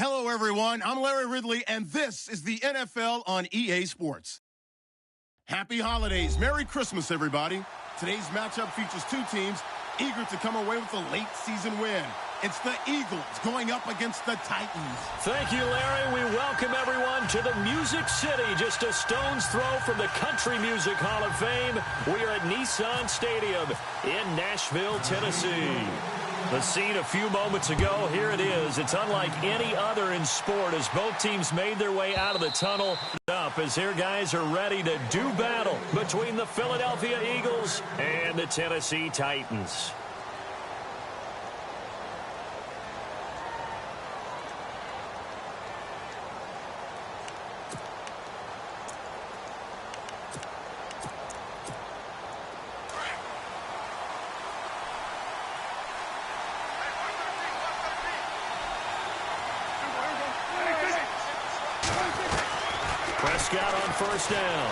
Hello, everyone. I'm Larry Ridley, and this is the NFL on EA Sports. Happy holidays. Merry Christmas, everybody. Today's matchup features two teams eager to come away with a late-season win. It's the Eagles going up against the Titans. Thank you, Larry. We welcome everyone to the Music City, just a stone's throw from the Country Music Hall of Fame. We are at Nissan Stadium in Nashville, Tennessee. The scene a few moments ago, here it is. It's unlike any other in sport as both teams made their way out of the tunnel up as their guys are ready to do battle between the Philadelphia Eagles and the Tennessee Titans. Prescott on first down.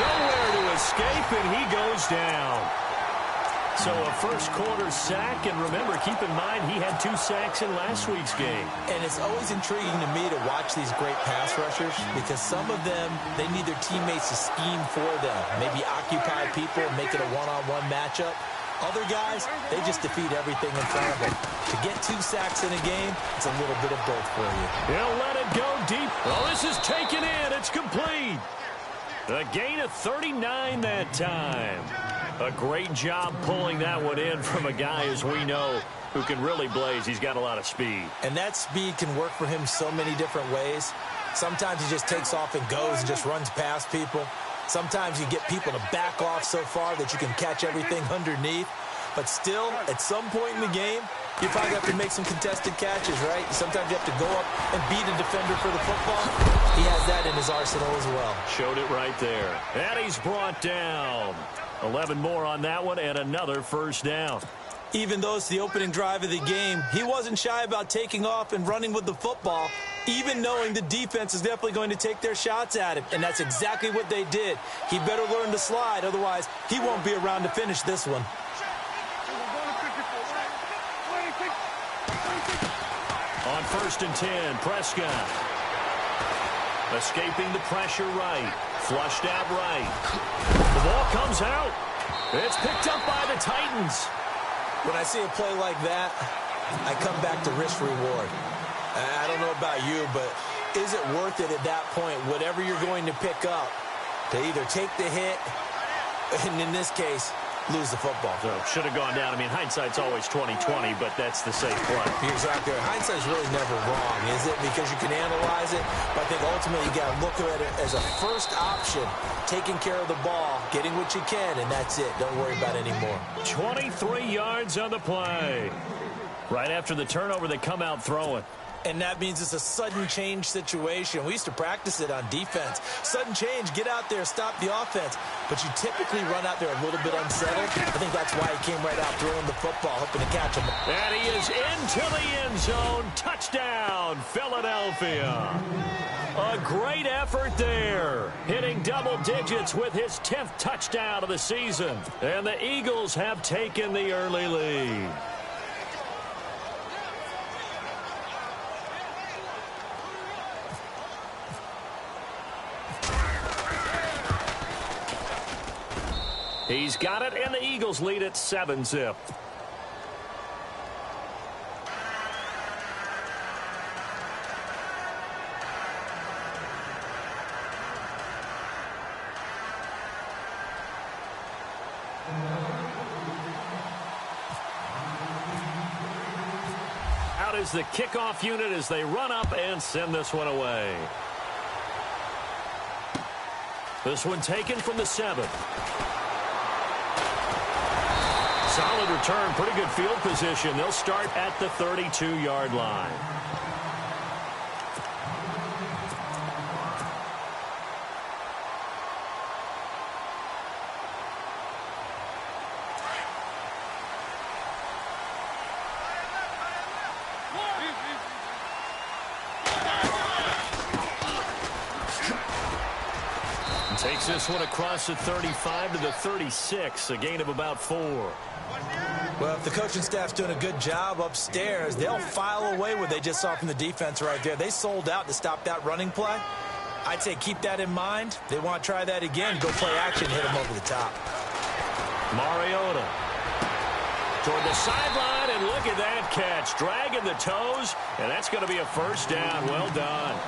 Nowhere to escape, and he goes down. So a first quarter sack, and remember, keep in mind, he had 2 sacks in last week's game. And it's always intriguing to me to watch these great pass rushers because some of them, they need their teammates to scheme for them. Maybe occupy people and make it a one-on-one matchup. Other guys, they just defeat everything in front of them. To get 2 sacks in a game, it's a little bit of both for you. He'll let it go deep. Oh, this is taken in. It's complete. A gain of 39 that time. A great job pulling that one in from a guy, as we know, who can really blaze. He's got a lot of speed. And that speed can work for him so many different ways. Sometimes he just takes off and goes and just runs past people. Sometimes you get people to back off so far that you can catch everything underneath. But still, at some point in the game, you probably have to make some contested catches, right? Sometimes you have to go up and beat a defender for the football. He has that in his arsenal as well. Showed it right there. And he's brought down. 11 more on that one and another first down. Even though it's the opening drive of the game, he wasn't shy about taking off and running with the football, even knowing the defense is definitely going to take their shots at him. And that's exactly what they did. He better learn to slide, otherwise he won't be around to finish this one. On first and 10, Prescott. Escaping the pressure right. Flushed out right. The ball comes out. It's picked up by the Titans. When I see a play like that, I come back to risk-reward. I don't know about you, but is it worth it at that point, whatever you're going to pick up, to either take the hit, and in this case, lose the football? So should have gone down. I mean, hindsight's always 20/20, but that's the safe play. You're exactly right. Hindsight's really never wrong, is it? Because you can analyze it, but I think ultimately you got to look at it as a first option, taking care of the ball, getting what you can, and that's it. Don't worry about it anymore. 23 yards on the play. Right after the turnover, they come out throwing. And that means it's a sudden change situation. We used to practice it on defense. Sudden change, get out there, stop the offense. But you typically run out there a little bit unsettled. I think that's why he came right out throwing the football, hoping to catch him. And he is into the end zone. Touchdown, Philadelphia. A great effort there. Hitting double digits with his 10th touchdown of the season. And the Eagles have taken the early lead. He's got it, and the Eagles lead at 7-zip. Out is the kickoff unit as they run up and send this one away. This one taken from the 7. Solid return, pretty good field position. They'll start at the 32-yard line. Takes this one across the 35 to the 36, a gain of about 4. Well, if the coaching staff's doing a good job upstairs, they'll file away what they just saw from the defense right there. They sold out to stop that running play. I'd say keep that in mind. They want to try that again. Go play action, hit them over the top. Mariota toward the sideline, and look at that catch. Dragging the toes, and that's going to be a first down. Well done.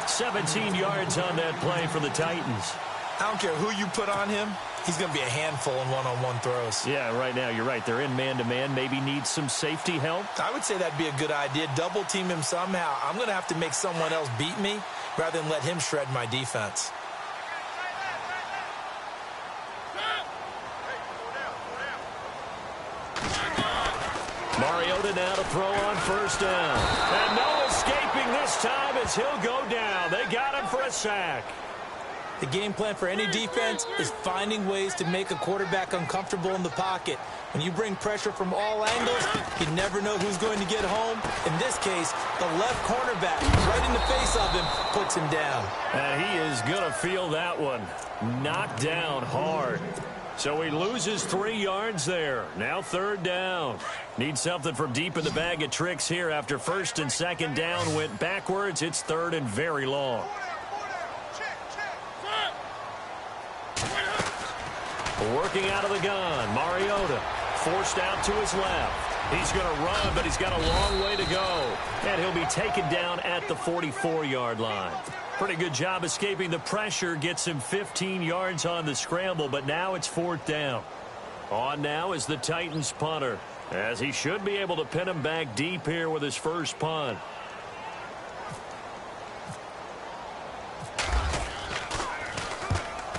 17 yards on that play for the Titans. I don't care who you put on him. He's going to be a handful in one-on-one throws. Yeah, right now, you're right. They're in man-to-man. Maybe need some safety help. I would say that'd be a good idea. Double-team him somehow. I'm going to have to make someone else beat me rather than let him shred my defense. Mariota now to throw on first down. And no escaping this time as he'll go down. They got him for a sack. The game plan for any defense is finding ways to make a quarterback uncomfortable in the pocket. When you bring pressure from all angles, you never know who's going to get home. In this case, the left cornerback, right in the face of him, puts him down. And he is going to feel that one. Knocked down hard. So he loses 3 yards there. Now third down. Needs something from deep in the bag of tricks here after first and second down went backwards. It's third and very long. Working out of the gun, Mariota forced out to his left. He's going to run, but he's got a long way to go. And he'll be taken down at the 44-yard line. Pretty good job escaping the pressure. Gets him 15 yards on the scramble, but now it's fourth down. On now is the Titans punter, as he should be able to pin him back deep here with his first punt.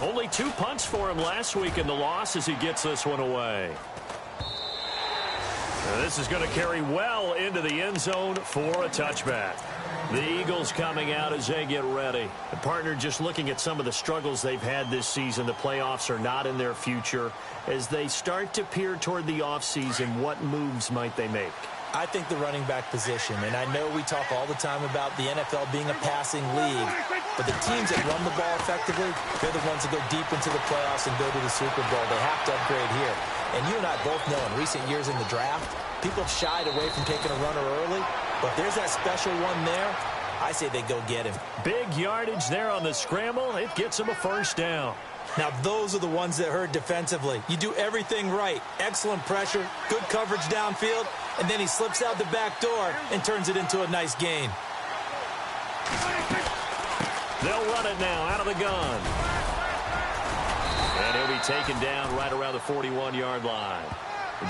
Only 2 punts for him last week in the loss as he gets this one away. Now this is going to carry well into the end zone for a touchback. The Eagles coming out as they get ready. The partner just looking at some of the struggles they've had this season. The playoffs are not in their future. As they start to peer toward the offseason, what moves might they make? I think the running back position, and I know we talk all the time about the NFL being a passing league, but the teams that run the ball effectively, they're the ones that go deep into the playoffs and go to the Super Bowl. They have to upgrade here. And you and I both know in recent years in the draft, people have shied away from taking a runner early, but if there's that special one there, I say they go get him. Big yardage there on the scramble. It gets him a first down. Now, those are the ones that hurt defensively. You do everything right. Excellent pressure, good coverage downfield, and then he slips out the back door and turns it into a nice gain. They'll run it now out of the gun. And he'll be taken down right around the 41-yard line.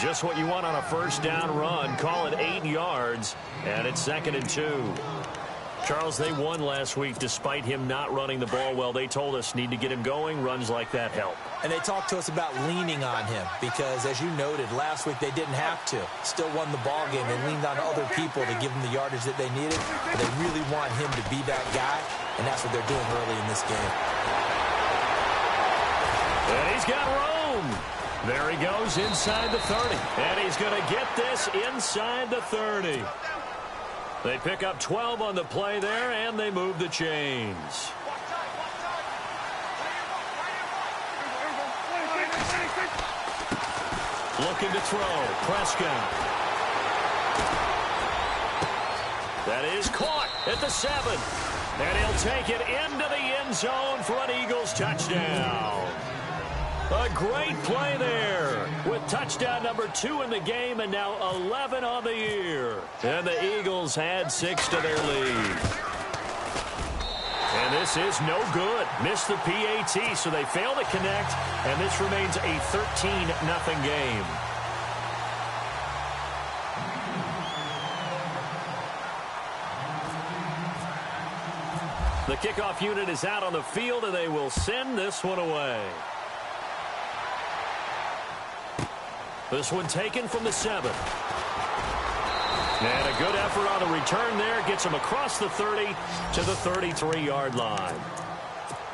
Just what you want on a first down run. Call it 8 yards, and it's 2nd and 2. Charles, they won last week despite him not running the ball well. They told us need to get him going. Runs like that help. And they talked to us about leaning on him because, as you noted, last week they didn't have to. Still won the ball game. They leaned on other people to give them the yardage that they needed. But they really want him to be that guy, and that's what they're doing early in this game. And he's got room. There he goes inside the 30. And he's going to get this inside the 30. They pick up 12 on the play there, and they move the chains. Looking to throw. Prescott. That is caught at the 7. And he'll take it into the end zone for an Eagles touchdown. A great play there with touchdown number 2 in the game and now 11 on the year. And the Eagles add 6 to their lead. And this is no good. Missed the PAT, so they fail to connect, and this remains a 13-0 game. The kickoff unit is out on the field, and they will send this one away. This one taken from the 7. And a good effort on the return there. Gets him across the 30 to the 33-yard line.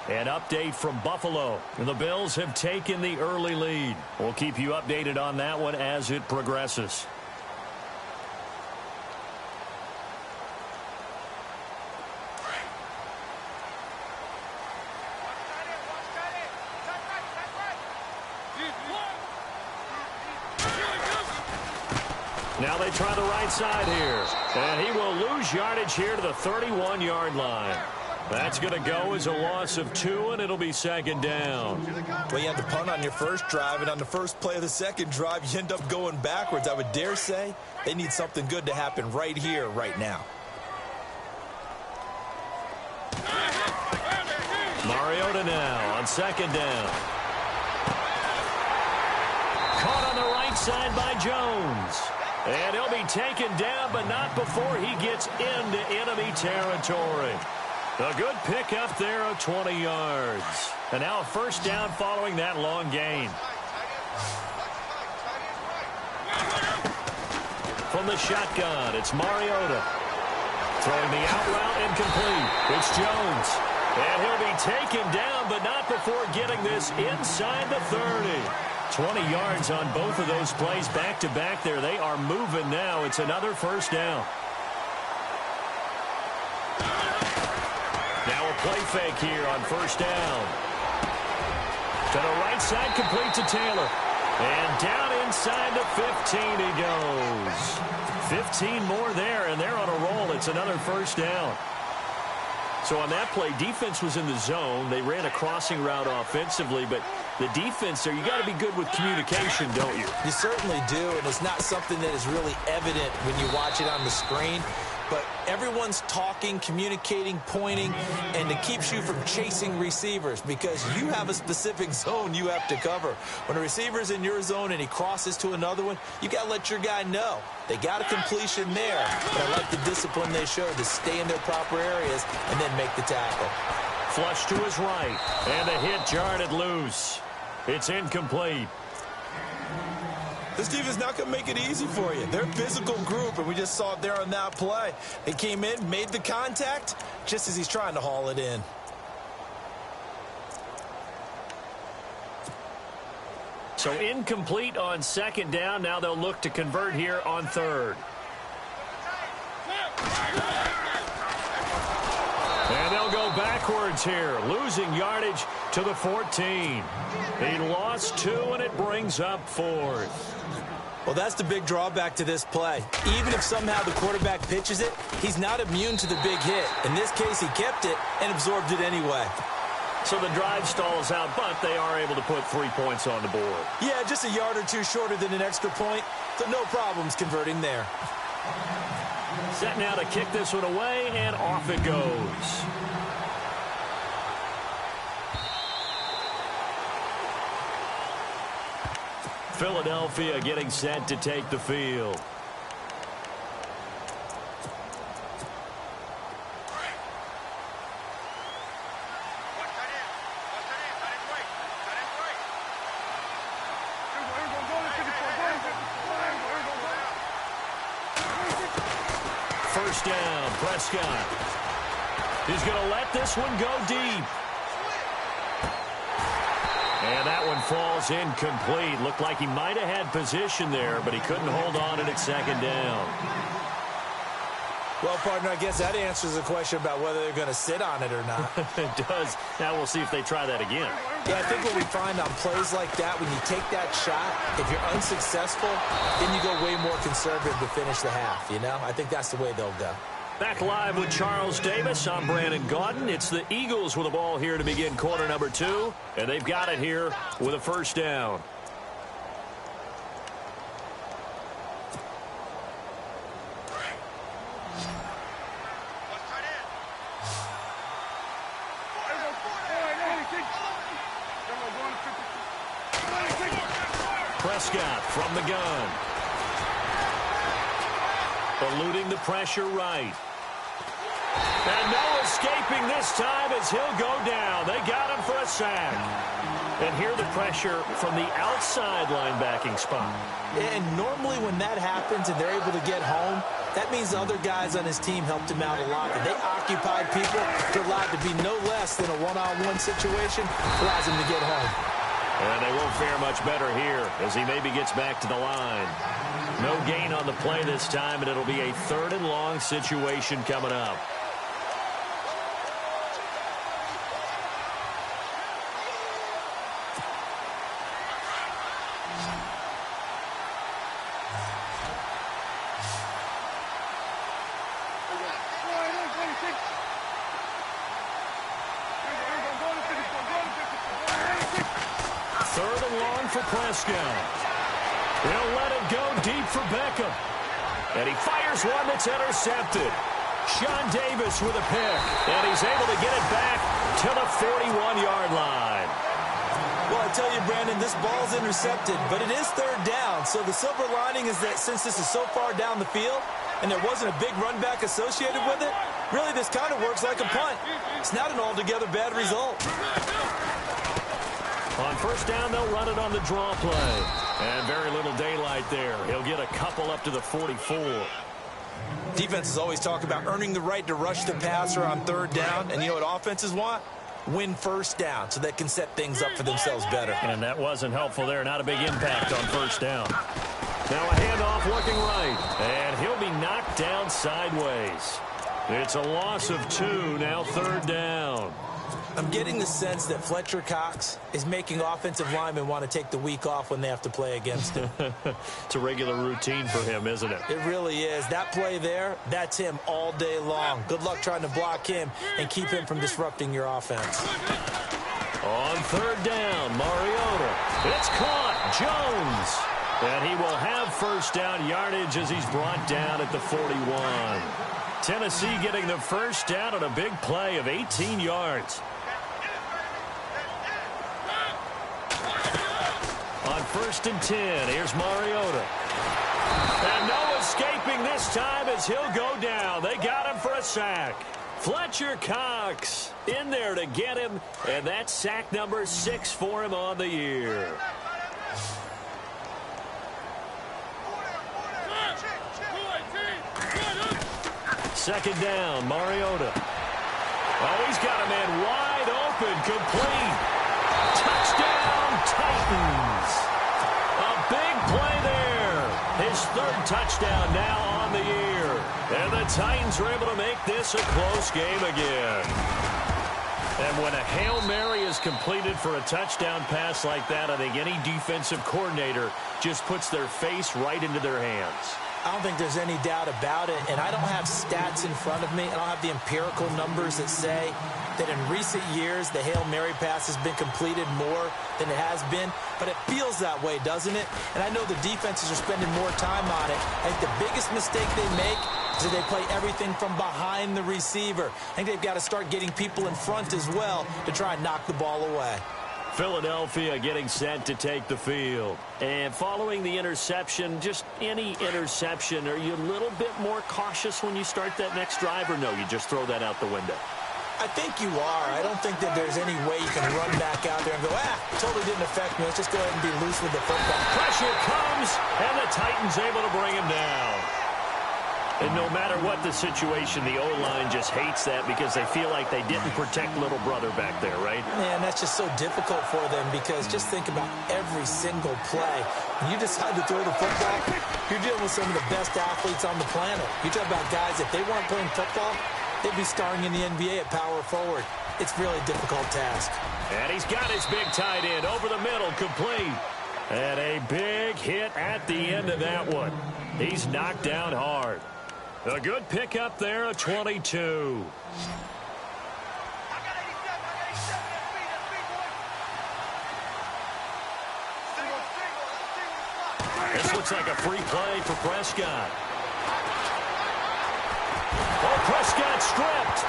An update from Buffalo. The Bills have taken the early lead. We'll keep you updated on that one as it progresses. Now they try the right side here. And he will lose yardage here to the 31-yard line. That's going to go as a loss of 2, and it'll be second down. Well, you had the punt on your first drive, and on the first play of the second drive, you end up going backwards. I would dare say they need something good to happen right here, right now. Mariota now on second down. Caught on the right side by Jones. And he'll be taken down, but not before he gets into enemy territory. A good pickup there of 20 yards. And now a first down following that long gain. From the shotgun, it's Mariota. Throwing the out route incomplete. It's Jones. And he'll be taken down, but not before getting this inside the 30. 20 yards on both of those plays back-to-back there. They are moving now. It's another first down. Now a play fake here on first down. To the right side, complete to Taylor. And down inside the 15 he goes. 15 more there, and they're on a roll. It's another first down. So on that play, defense was in the zone. They ran a crossing route offensively, but the defense there, you got to be good with communication, don't you? You certainly do, and it's not something that is really evident when you watch it on the screen. But everyone's talking, communicating, pointing, and it keeps you from chasing receivers because you have a specific zone you have to cover. When a receiver's in your zone and he crosses to another one, you got to let your guy know. They got a completion there, but I like the discipline they showed to stay in their proper areas and then make the tackle. Flush to his right, and the hit jarred it loose. It's incomplete. This team is not going to make it easy for you. They're a physical group, and we just saw it there on that play. They came in, made the contact, just as he's trying to haul it in. So incomplete on second down. Now they'll look to convert here on third. And they'll go backwards here, losing yardage to the 14. He lost 2, and it brings up 4th. Well, that's the big drawback to this play. Even if somehow the quarterback pitches it, he's not immune to the big hit. In this case, he kept it and absorbed it anyway. So the drive stalls out, but they are able to put 3 points on the board. Yeah, just a yard or two shorter than an extra point, so no problems converting there. Set now to kick this one away, and off it goes. Philadelphia getting set to take the field. First down, Prescott. He's going to let this one go deep. And that one falls incomplete. Looked like he might have had position there, but he couldn't hold on it at second down. Well, partner, I guess that answers the question about whether they're going to sit on it or not. It does. Now we'll see if they try that again. Yeah, I think what we find on plays like that, when you take that shot, if you're unsuccessful, then you go way more conservative to finish the half, you know? I think that's the way they'll go. Back live with Charles Davis. I'm Brandon Gaudin. It's the Eagles with the ball here to begin quarter number 2. And they've got it here with a first down. Prescott from the gun. Eluding the pressure right. And no escaping this time as he'll go down. They got him for a sack. And here the pressure from the outside linebacking spot. And normally when that happens and they're able to get home, that means the other guys on his team helped him out a lot. And they occupied people. They're allowed to be no less than a one-on-one situation. Allows him to get home. And they won't fare much better here as he maybe gets back to the line. No gain on the play this time, and it'll be a 3rd and long situation coming up. long for Prescott. He'll let it go deep for Beckham. And he fires one that's intercepted. Sean Davis with a pick. And he's able to get it back to the 41-yard line. Well, I tell you, Brandon, this ball's intercepted, but it is third down. So the silver lining is that since this is so far down the field and there wasn't a big run back associated with it, really this kind of works like a punt. It's not an altogether bad result. On first down, they'll run it on the draw play. And very little daylight there. He'll get a couple up to the 44. Defenses always talk about earning the right to rush the passer on third down. And you know what offenses want? Win first down so they can set things up for themselves better. And that wasn't helpful there. Not a big impact on first down. Now a handoff looking right. And he'll be knocked down sideways. It's a loss of 2. Now third down. I'm getting the sense that Fletcher Cox is making offensive linemen want to take the week off when they have to play against him. It's a regular routine for him, isn't it? It really is. That play there, that's him all day long. Good luck trying to block him and keep him from disrupting your offense. On third down, Mariota. It's caught. Jones. And he will have first down yardage as he's brought down at the 41. Tennessee getting the first down on a big play of 18 yards. On first and 10, here's Mariota. And no escaping this time as he'll go down. They got him for a sack. Fletcher Cox in there to get him, and that's sack number 6 for him on the year. Second down, Mariota. Oh, he's got a man wide open, complete. Touchdown, Titans. A big play there. His third touchdown now on the year. And the Titans are able to make this a close game again. And when a Hail Mary is completed for a touchdown pass like that, I think any defensive coordinator just puts their face right into their hands. I don't think there's any doubt about it, and I don't have stats in front of me. I don't have the empirical numbers that say that in recent years the Hail Mary pass has been completed more than it has been, but it feels that way, doesn't it? And I know the defenses are spending more time on it. I think the biggest mistake they make is that they play everything from behind the receiver. I think they've got to start getting people in front as well to try and knock the ball away. Philadelphia getting set to take the field. And following the interception, just any interception, are you a little bit more cautious when you start that next drive, or no, you just throw that out the window? I think you are. I don't think that there's any way you can run back out there and go, totally didn't affect me. Let's just go ahead and be loose with the football. Pressure comes, and the Titans able to bring him down. And no matter what the situation, the O-line just hates that because they feel like they didn't protect little brother back there, right? Man, that's just so difficult for them because just think about every single play. When you decide to throw the football, you're dealing with some of the best athletes on the planet. You talk about guys, if they weren't playing football, they'd be starring in the NBA at power forward. It's really a difficult task. And he's got his big tight end over the middle, complete. And a big hit at the end of that one. He's knocked down hard. A good pickup there, a 22. This looks like a free play for Prescott. Oh, Prescott stripped.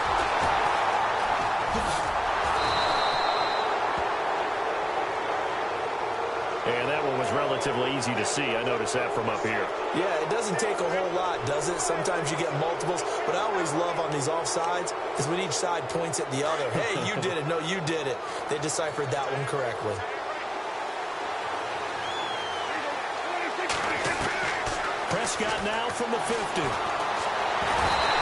And that one was relatively easy to see. I noticed that from up here. Yeah, it doesn't take a whole lot, does it? Sometimes you get multiples. What I always love on these offsides is when each side points at the other. Hey, you did it. No, you did it. They deciphered that one correctly. Prescott now from the 50.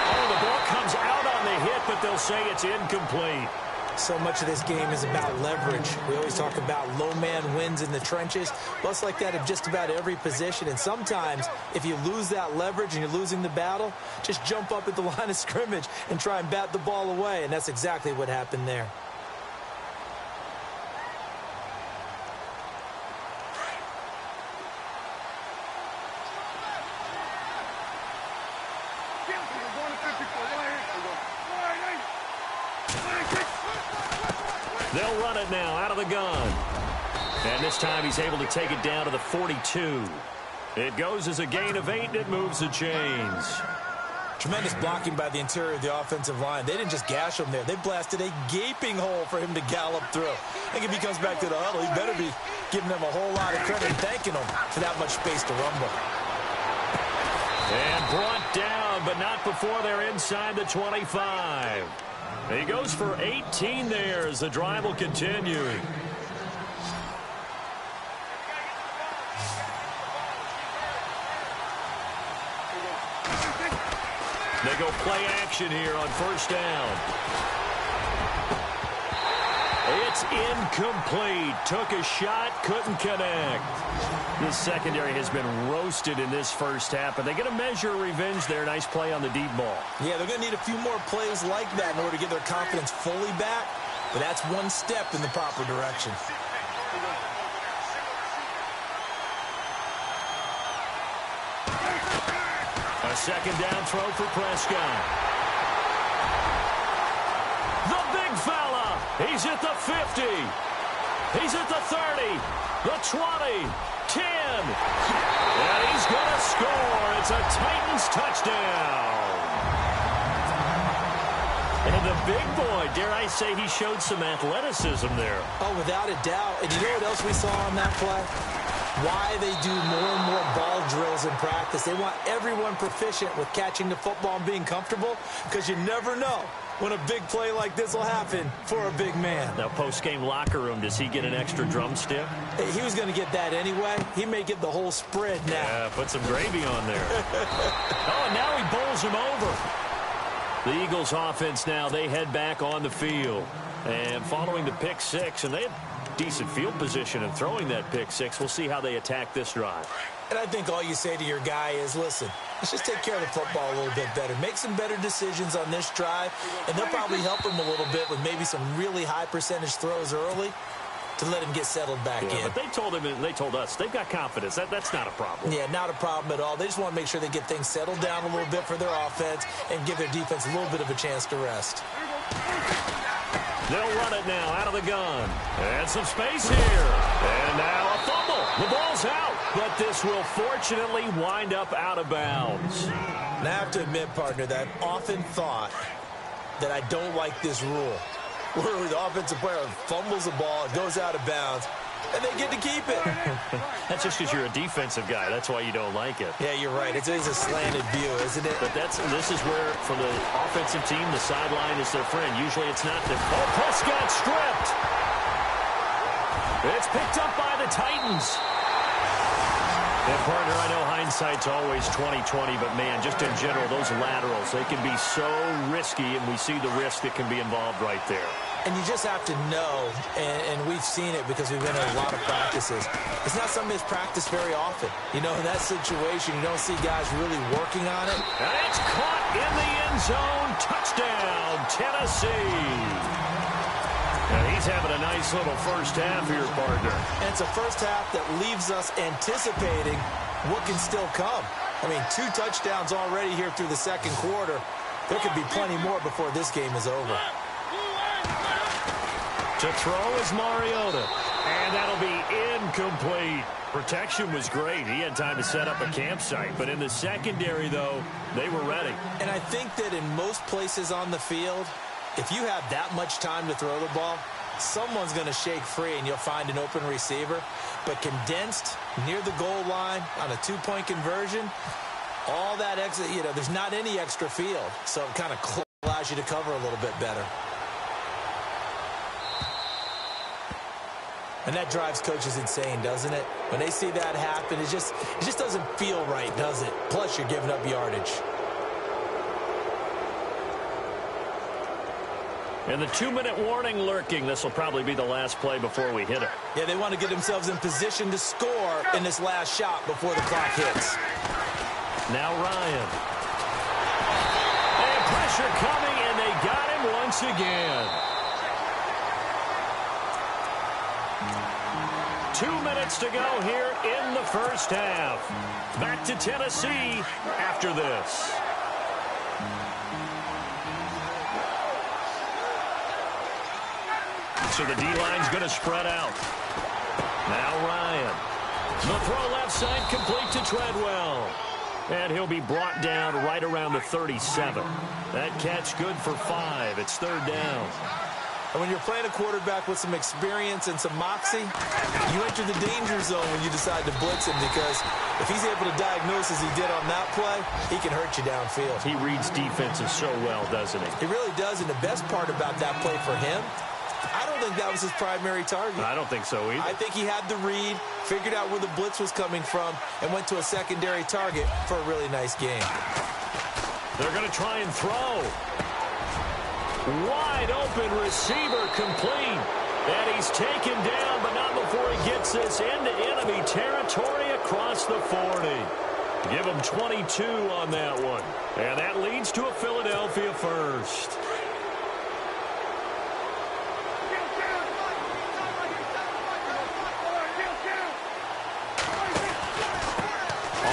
Oh, the ball comes out on the hit, but they'll say it's incomplete. So much of this game is about leverage. We always talk about low man wins in the trenches. Well, it's like that of just about every position. And sometimes, if you lose that leverage and you're losing the battle, just jump up at the line of scrimmage and try and bat the ball away. And that's exactly what happened there. They'll run it now out of the gun. And this time he's able to take it down to the 42. It goes as a gain of 8, and it moves the chains. Tremendous blocking by the interior of the offensive line. They didn't just gash him there. They blasted a gaping hole for him to gallop through. I think if he comes back to the huddle, he better be giving them a whole lot of credit and thanking them for that much space to rumble. And brought down, but not before they're inside the 25. He goes for 18 there as the drive will continue. They go play action here on first down. It's incomplete. Took a shot, couldn't connect. This secondary has been roasted in this first half, but they get a measure of revenge there. Nice play on the deep ball. Yeah, they're going to need a few more plays like that in order to get their confidence fully back, but that's one step in the proper direction. A second down throw for Prescott. The big fella. He's at the 50. He's at the 30. The 20. 10. And he's going to score. It's a Titans touchdown. And the big boy, dare I say, he showed some athleticism there. Oh, without a doubt. And you know what else we saw on that play? Why they do more and more ball drills in practice. They want everyone proficient with catching the football and being comfortable, because you never know when a big play like this will happen for a big man. Now, post-game locker room, does he get an extra drumstick? Hey, he was going to get that anyway. He may get the whole spread now. Yeah, put some gravy on there. Oh, and now he bowls him over. The Eagles offense now, they head back on the field. And following the pick six, and they had decent field position in throwing that pick six. We'll see how they attack this drive. And I think all you say to your guy is, listen, let's just take care of the football a little bit better. Make some better decisions on this drive, and they'll probably help him a little bit with maybe some really high percentage throws early to let him get settled back in. But they told him, and they told us, they've got confidence. That's not a problem. Yeah, not a problem at all. They just want to make sure they get things settled down a little bit for their offense and give their defense a little bit of a chance to rest. They'll run it now out of the gun. And some space here. And now a fumble. The ball's out. But this will fortunately wind up out of bounds. And I have to admit, partner, that I've often thought that I don't like this rule, where the offensive player fumbles the ball, it goes out of bounds, and they get to keep it. That's just because you're a defensive guy. That's why you don't like it. Yeah, you're right. It's a slanted view, isn't it? But this is where, for the offensive team, the sideline is their friend. Usually it's not. Oh, Prescott stripped. It's picked up by the Titans. And, partner, I know hindsight's always 20/20, but, man, just in general, those laterals, they can be so risky, and we see the risk that can be involved right there. And you just have to know, and we've seen it because we've been in a lot of practices, it's not something that's practiced very often. You know, in that situation, you don't see guys really working on it. And it's caught in the end zone. Touchdown, Tennessee. And he's having a nice little first half here, partner. And it's a first half that leaves us anticipating what can still come. I mean, 2 touchdowns already here through the second quarter. There could be plenty more before this game is over. To throw is Mariota. And that'll be incomplete. Protection was great. He had time to set up a campsite. But in the secondary, though, they were ready. And I think that in most places on the field, if you have that much time to throw the ball, someone's going to shake free and you'll find an open receiver. But condensed near the goal line on a 2-point conversion, all that extra, you know, there's not any extra field. So it kind of allows you to cover a little bit better. And that drives coaches insane, doesn't it? When they see that happen, it just doesn't feel right, does it? Plus, you're giving up yardage. And the 2-minute warning lurking. This will probably be the last play before we hit it. Yeah, they want to get themselves in position to score in this last shot before the clock hits. Now Ryan. And pressure coming, and they got him once again. 2 minutes to go here in the first half. Back to Tennessee after this. So the D-line's going to spread out. Now Ryan. The throw left side complete to Treadwell. And he'll be brought down right around the 37. That catch good for 5. It's third down. And when you're playing a quarterback with some experience and some moxie, you enter the danger zone when you decide to blitz him, because if he's able to diagnose as he did on that play, he can hurt you downfield. He reads defenses so well, doesn't he? He really does, and the best part about that play for him, I don't think that was his primary target. I don't think so either. I think he had the read, figured out where the blitz was coming from, and went to a secondary target for a really nice game. They're going to try and throw. Wide open receiver complete. And he's taken down, but not before he gets this into enemy territory across the 40. Give him 22 on that one. And that leads to a Philadelphia first.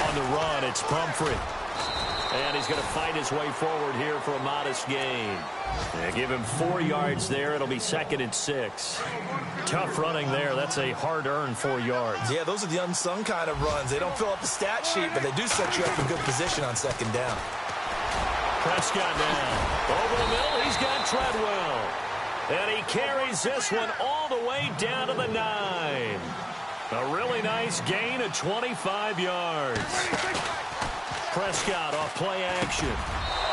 On the run, it's Pumphrey. And he's going to fight his way forward here for a modest gain. Give him 4 yards there. It'll be 2nd and 6. Tough running there. That's a hard-earned 4 yards. Yeah, those are the unsung kind of runs. They don't fill up the stat sheet, but they do set you up in good position on 2nd down. Prescott down. Over the middle, he's got Treadwell. And he carries this one all the way down to the 9. A really nice gain of 25 yards. Prescott off play action.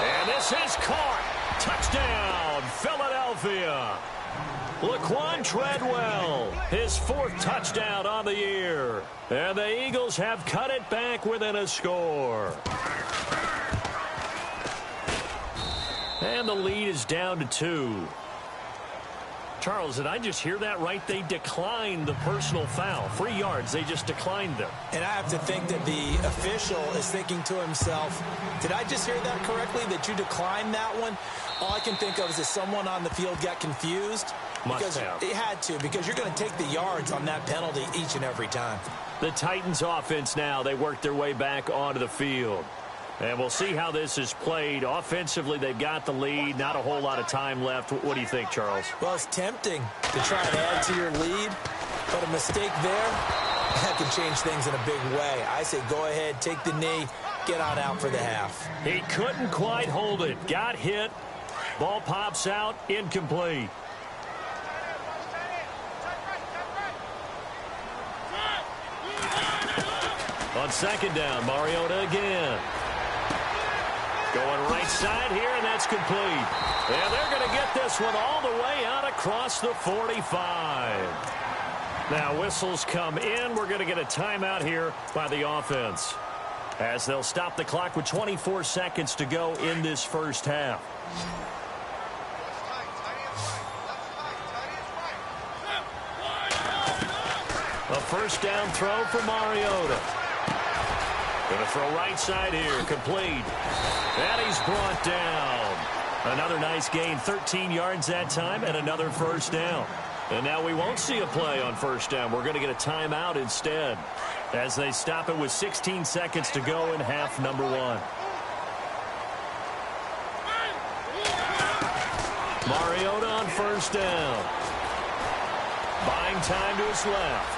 And this is caught. Touchdown, Philadelphia. Laquan Treadwell, his 4th touchdown on the year. And the Eagles have cut it back within a score. And the lead is down to 2. Charles, did I just hear that right? They declined the personal foul. 3 yards, they just declined them. And I have to think that the official is thinking to himself, did I just hear that correctly, that you declined that one? All I can think of is that someone on the field got confused. Must have. It had to, because you're going to take the yards on that penalty each and every time. The Titans offense now, they work their way back onto the field. And we'll see how this is played. Offensively, they've got the lead. Not a whole lot of time left. What do you think, Charles? Well, it's tempting to try and add to your lead, but a mistake there, that can change things in a big way. I say go ahead, take the knee, get on out for the half. He couldn't quite hold it. Got hit. Ball pops out. Incomplete. On 2nd down, Mariota again. Going right side here, and that's complete. And they're going to get this one all the way out across the 45. Now whistles come in. We're going to get a timeout here by the offense, as they'll stop the clock with 24 seconds to go in this first half. A first down throw for Mariota. Going to throw right side here, complete. And he's brought down. Another nice gain, 13 yards that time, and another first down. And now we won't see a play on first down. We're going to get a timeout instead, as they stop it with 16 seconds to go in half number 1. Mariota on first down. Buying time to his left.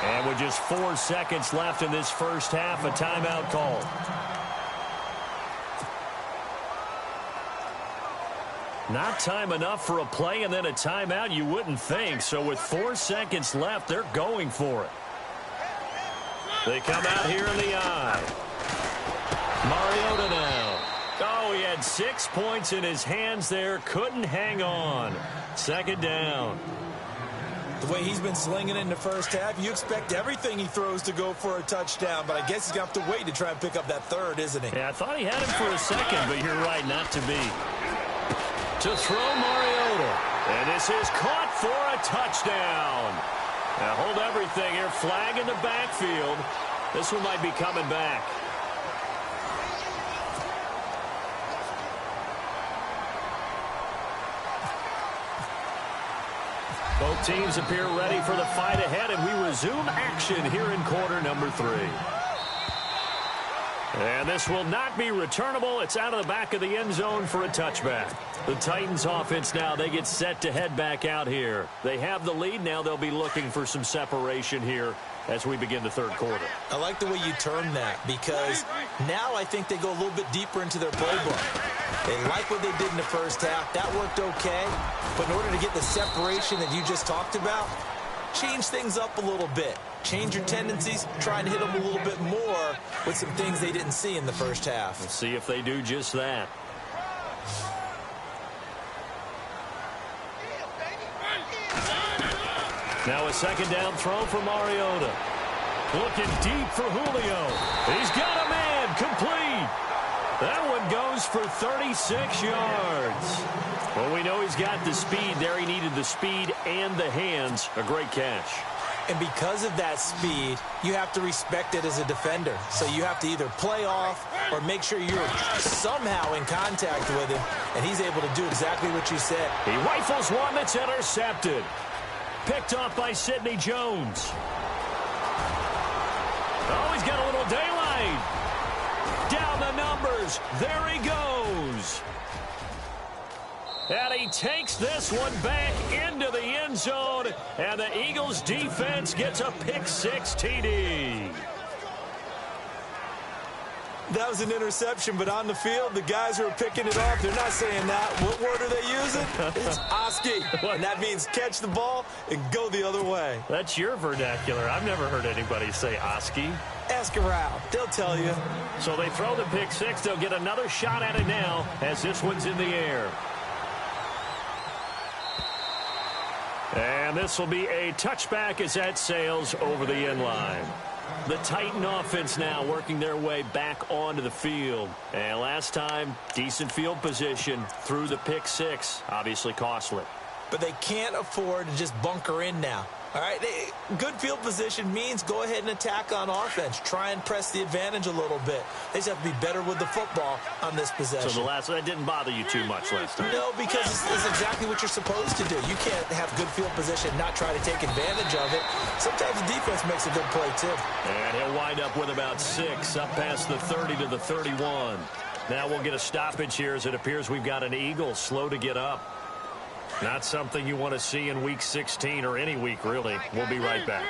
And with just 4 seconds left in this first half, a timeout call. Not time enough for a play and then a timeout, you wouldn't think. So with 4 seconds left, they're going for it. They come out here in the eye. Mariota now. Oh, he had 6 points in his hands there. Couldn't hang on. 2nd down. The way he's been slinging in the first half, you expect everything he throws to go for a touchdown, but I guess he's going to have to wait to try and pick up that 3rd, isn't he? Yeah, I thought he had him for a second, but you're right, not to be. To throw Mariota. And this is caught for a touchdown. Now hold everything here. Flag in the backfield. This one might be coming back. Both teams appear ready for the fight ahead, and we resume action here in quarter number 3. And this will not be returnable. It's out of the back of the end zone for a touchback. The Titans offense now, they get set to head back out here. They have the lead. Now they'll be looking for some separation here as we begin the third quarter. I like the way you term that, because now I think they go a little bit deeper into their playbook. They like what they did in the first half. That worked okay. But in order to get the separation that you just talked about, change things up a little bit. Change your tendencies, try and hit them a little bit more with some things they didn't see in the first half. Let's see if they do just that. Now a second down throw for Mariota. Looking deep for Julio. He's got a man, complete. That one goes for 36 yards. Well, we know he's got the speed there. He needed the speed and the hands. A great catch. And because of that speed, you have to respect it as a defender. So you have to either play off or make sure you're somehow in contact with him, and he's able to do exactly what you said. He rifles one that's intercepted. Picked off by Sidney Jones. Oh, he's got a little daylight. Down the numbers. There he goes. And he takes this one back into the end zone. And the Eagles defense gets a pick-6 TD. That was an interception, but on the field, the guys who are picking it off, they're not saying that. What word are they using? It's Oski. And that means catch the ball and go the other way. That's your vernacular. I've never heard anybody say Oski. Ask around. They'll tell you. So they throw the pick-6. They'll get another shot at it now as this one's in the air. And this will be a touchback as that sails over the end line. The Titan offense now working their way back onto the field. And last time, decent field position through the pick-6. Obviously costly. But they can't afford to just bunker in now. All right, good field position means go ahead and attack on offense. Try and press the advantage a little bit. They just have to be better with the football on this possession. So that didn't bother you too much last time? No, because it's exactly what you're supposed to do. You can't have good field position and not try to take advantage of it. Sometimes the defense makes a good play, too. And he'll wind up with about 6 up past the 30 to the 31. Now we'll get a stoppage here as it appears we've got an Eagle slow to get up. Not something you want to see in Week 16 or any week, really. We'll be right back.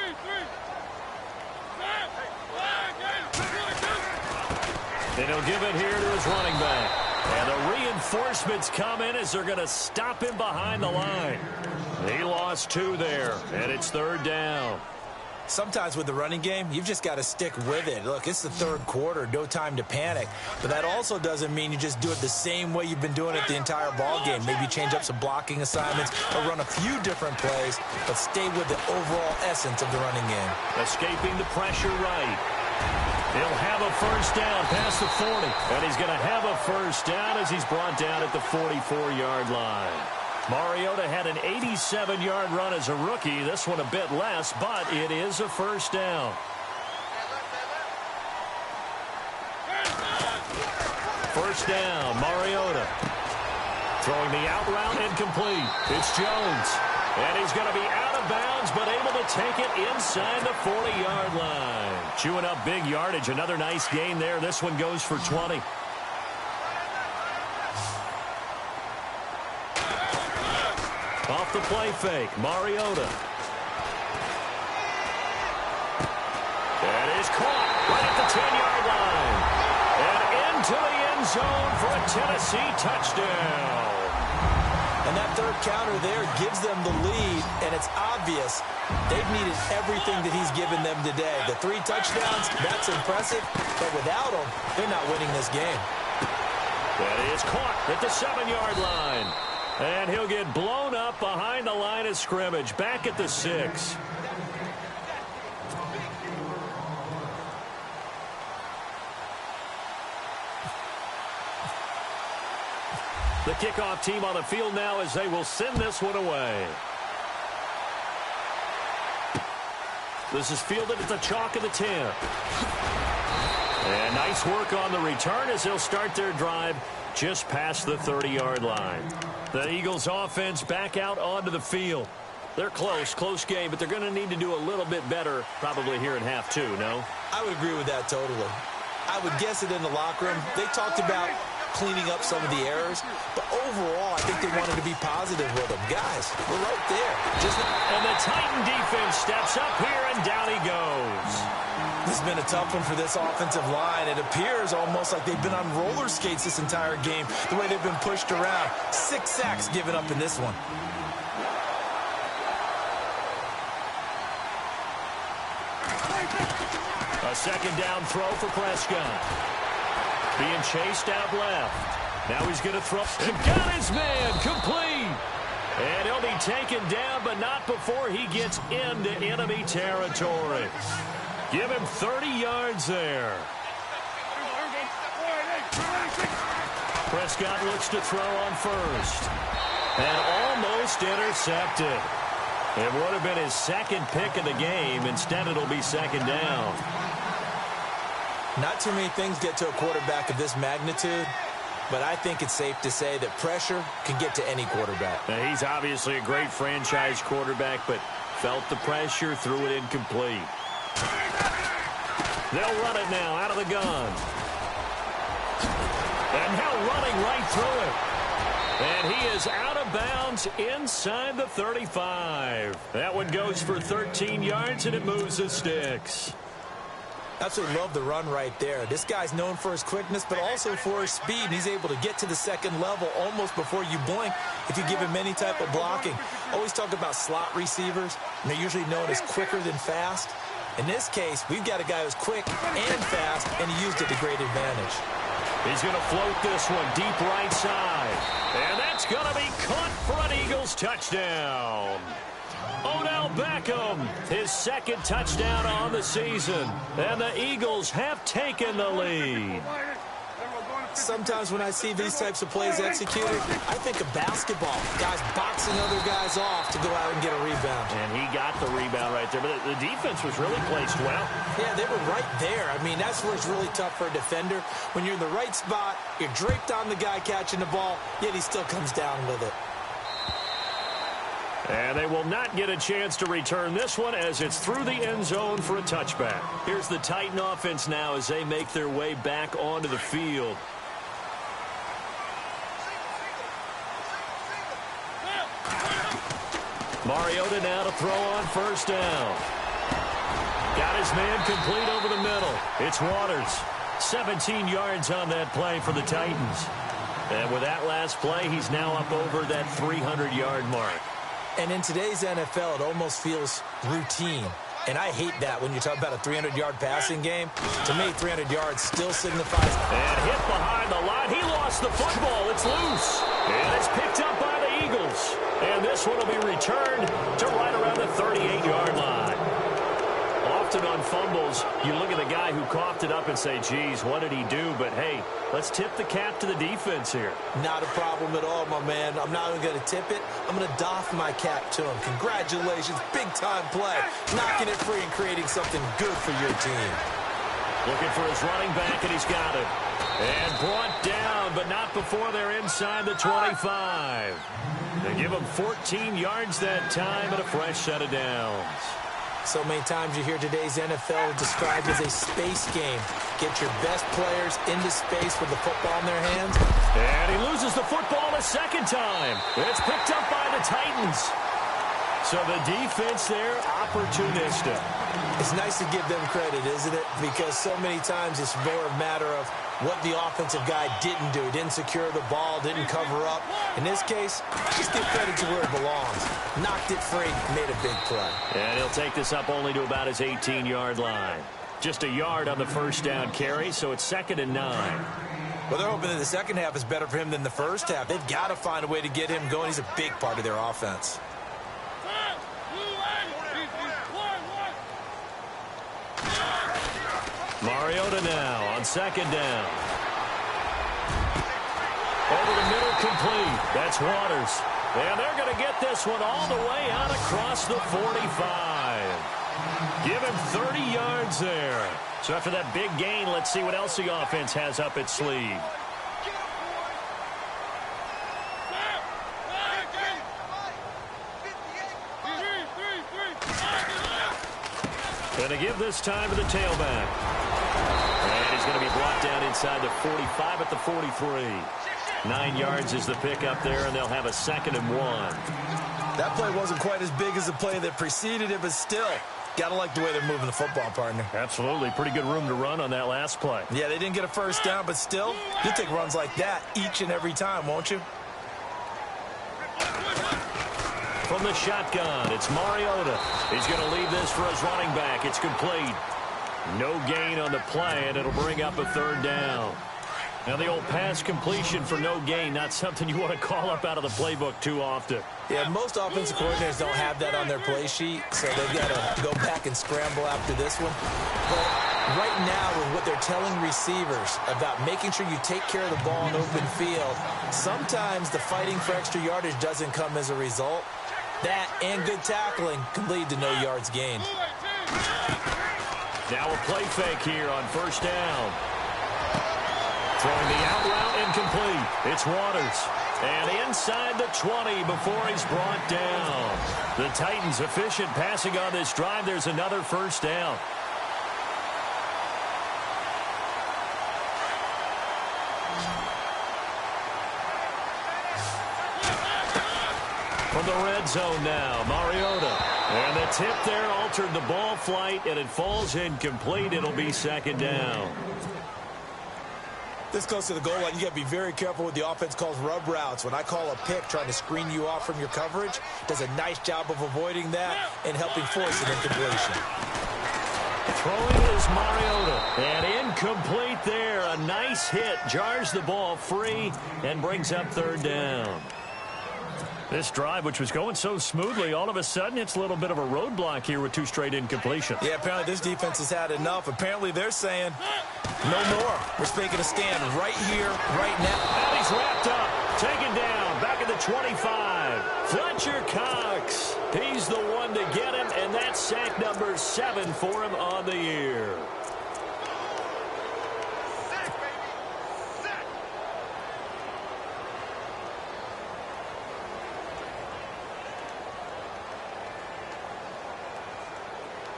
And he'll give it here to his running back. And the reinforcements come in as they're going to stop him behind the line. He lost 2 there, and it's third down. Sometimes with the running game, you've just got to stick with it. Look, it's the third quarter, no time to panic. But that also doesn't mean you just do it the same way you've been doing it the entire ball game. Maybe change up some blocking assignments or run a few different plays, but stay with the overall essence of the running game. Escaping the pressure right. He'll have a first down past the 40. And he's going to have a first down as he's brought down at the 44-yard line. Mariota had an 87-yard run as a rookie. This one a bit less, but it is a first down. First down, Mariota. Throwing the out route incomplete. It's Jones. And he's going to be out of bounds, but able to take it inside the 40-yard line. Chewing up big yardage. Another nice gain there. This one goes for 20. Off the play fake, Mariota. That is caught right at the 10-yard line. And into the end zone for a Tennessee touchdown. And that third counter there gives them the lead, and it's obvious they've needed everything that he's given them today. The 3 touchdowns, that's impressive, but without him, they're not winning this game. That is caught at the 7-yard line. And he'll get blown up behind the line of scrimmage, back at the 6. The kickoff team on the field now as they will send this one away. This is fielded at the chalk of the 10. And nice work on the return as they'll start their drive just past the 30-yard line. The Eagles offense back out onto the field. They're close game, but they're going to need to do a little bit better probably here in half 2, no? I would agree with that totally. I would guess it in the locker room. They talked about cleaning up some of the errors, but overall, I think they wanted to be positive with them. Guys, we're right there. And the Titan defense steps up here, and down he goes. This has been a tough one for this offensive line. It appears almost like they've been on roller skates this entire game, the way they've been pushed around. 6 sacks given up in this one. A second down throw for Prescott. Being chased out left. Now he's going to throw. And got his man complete. And he'll be taken down, but not before he gets into enemy territory. Give him 30 yards there. Prescott looks to throw on first. And almost intercepted. It would have been his second pick of the game. Instead, it'll be second down. Not too many things get to a quarterback of this magnitude, but I think it's safe to say that pressure can get to any quarterback. Now, he's obviously a great franchise quarterback, but felt the pressure, threw it incomplete. They'll run it now out of the gun. And now running right through it. And he is out of bounds inside the 35. That one goes for 13 yards, and it moves the sticks. Absolutely love the run right there. This guy's known for his quickness, but also for his speed. And he's able to get to the second level almost before you blink if you give him any type of blocking. Always talk about slot receivers, and they're usually known as quicker than fast. In this case, we've got a guy who's quick and fast, and he used it to great advantage. He's going to float this one deep right side. And that's going to be caught for an Eagles touchdown. Odell Beckham, his second touchdown on the season. And the Eagles have taken the lead. Sometimes when I see these types of plays executed, I think of basketball. Guys boxing other guys off to go out and get a rebound. And he got the rebound right there. But the defense was really placed well. Yeah, they were right there. I mean, that's where it's really tough for a defender. When you're in the right spot, you're draped on the guy catching the ball, yet he still comes down with it. And they will not get a chance to return this one as it's through the end zone for a touchback. Here's the Titan offense now as they make their way back onto the field. Mariota now to throw on first down. Got his man complete over the middle. It's Waters. 17 yards on that play for the Titans. And with that last play, he's now up over that 300-yard mark. And in today's NFL, it almost feels routine. And I hate that when you talk about a 300-yard passing game. To me, 300 yards still signifies. And hit behind the line. He lost the football. It's loose. And it's picked up by the Eagles. And this one will be returned to right around the 38-yard line. Often on fumbles, you look at the guy who coughed it up and say, geez, what did he do? But, hey, let's tip the cap to the defense here. Not a problem at all, my man. I'm not even going to tip it. I'm going to doff my cap to him. Congratulations. Big-time play. Knocking it free and creating something good for your team. Looking for his running back, and he's got it. And brought down, but not before they're inside the 25. They give him 14 yards that time and a fresh set of downs. So many times you hear today's NFL described as a space game. Get your best players into space with the football in their hands. And he loses the football a second time. It's picked up by the Titans. So the defense there, opportunistic. It's nice to give them credit, isn't it? Because so many times it's more a matter of what the offensive guy didn't do. Didn't secure the ball, didn't cover up. In this case, just give credit to where it belongs. Knocked it free, made a big play. And he'll take this up only to about his 18-yard line. Just a yard on the first down carry, so it's 2nd and 9. Well, they're hoping that the second half is better for him than the first half. They've got to find a way to get him going. He's a big part of their offense. Mariota now on 2nd down. Over the middle, complete. That's Waters. And they're going to get this one all the way out across the 45. Give him 30 yards there. So after that big gain, let's see what else the offense has up its sleeve. Going to give this time to the tailback. And he's going to be brought down inside the 45 at the 43. 9 yards is the pickup there, and they'll have a 2nd and 1. That play wasn't quite as big as the play that preceded it, but still, gotta like the way they're moving the football, partner. Absolutely. Pretty good room to run on that last play. Yeah, they didn't get a first down, but still, you'll take runs like that each and every time, won't you? From the shotgun, it's Mariota. He's going to leave this for his running back. It's complete. No gain on the play, and it'll bring up a 3rd down. Now, the old pass completion for no gain, not something you want to call up out of the playbook too often. Yeah, most offensive coordinators don't have that on their play sheet, so they've got to go back and scramble after this one. But right now, with what they're telling receivers about making sure you take care of the ball in open field, sometimes the fighting for extra yardage doesn't come as a result. That and good tackling can lead to no yards gained. Now a play fake here on 1st down. Throwing the out route incomplete. It's Waters. And inside the 20 before he's brought down. The Titans efficient passing on this drive. There's another 1st down. From the red zone now, Mariota. And the tip there altered the ball flight, and it falls incomplete. It'll be 2nd down. This close to the goal line, you got to be very careful with the offense calls rub routes. When I call a pick trying to screen you off from your coverage, does a nice job of avoiding that and helping force an incompletion. Throwing is Mariota. And incomplete there. A nice hit. Jars the ball free and brings up 3rd down. This drive, which was going so smoothly, all of a sudden it's a little bit of a roadblock here with 2 straight incompletions. Yeah, apparently this defense has had enough. Apparently they're saying, no more. We're making a stand right here, right now. And he's wrapped up, taken down, back at the 25. Fletcher Cox, he's the one to get him, and that's sack number 7 for him on the year.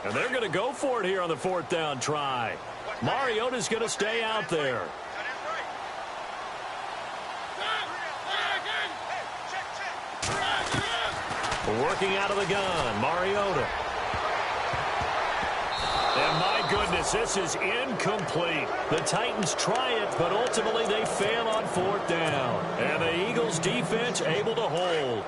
And they're going to go for it here on the 4th down try. Mariota's going to stay out there. Working out of the gun, Mariota. And my goodness, this is incomplete. The Titans try it, but ultimately they fail on 4th down. And the Eagles defense able to hold.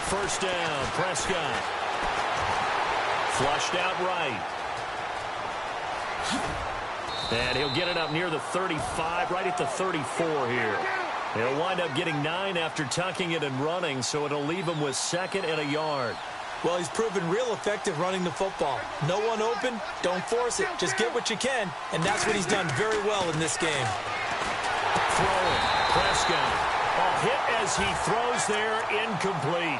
First down, Prescott. Flushed out right. And he'll get it up near the 35, right at the 34 here. He'll wind up getting 9 after tucking it and running, so it'll leave him with 2nd and a yard. Well, he's proven real effective running the football. No one open, don't force it. Just get what you can, and that's what he's done very well in this game. Throwing, Prescott. Hit as he throws there, incomplete.